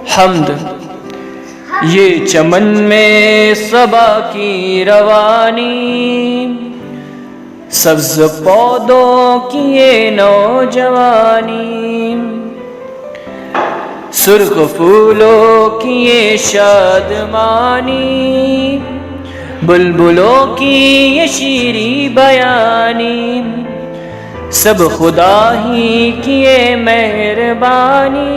حمد یہ چمن میں صبا کی روانی، سبز پودوں کی یہ نوجوانی، سرخ پھولوں کی یہ شادمانی، بلبلوں کی یہ شیریں بیانی، سب خدا ہی کی یہ مہربانی،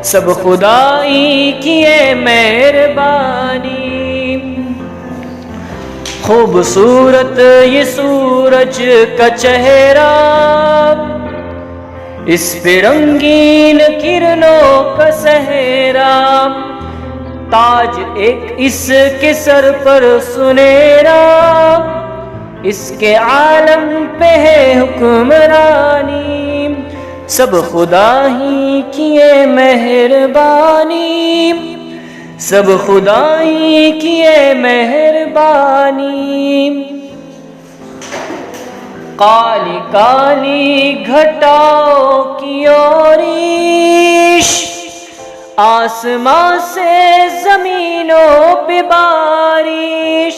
سب خدا ہی کی یہ مہربانی۔ خوبصورت یہ سورج کا چہرہ، اس پہ رنگین کرنوں کا صحرا، تاج ایک اس کے سر پر سنہرا، اس کے عالم پہ ہے حکمرانی، سب خدا ہی کی یہ مہربانی، سب خدا ہی کی یہ مہربانی۔ کالی کالی گھٹاؤں کی اوریش، آسمان سے زمینوں پہ بارش،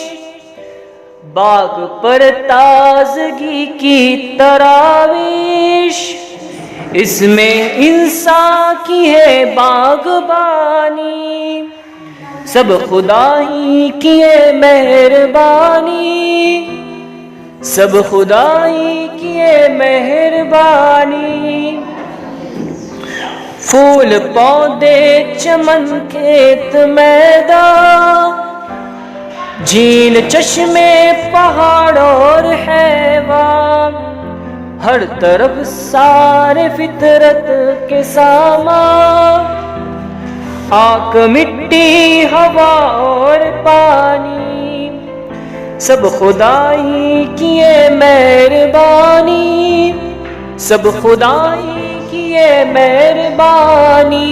باغ پر تازگی کی تراویش، اس میں انسان کی ہے باغبانی، سب خدا ہی کی ہے مہربانی، سب خدا ہی کی ہے مہربانی۔ پھول پودے چمن کھیت میدان، جھیل چشمے پہاڑ اور حیوان، ہر طرف سارے فطرت کے سامان، آگ مٹی ہوا اور پانی، سب خدا ہی کی یہ مہربانی، سب خدا ہی کی یہ مہربانی۔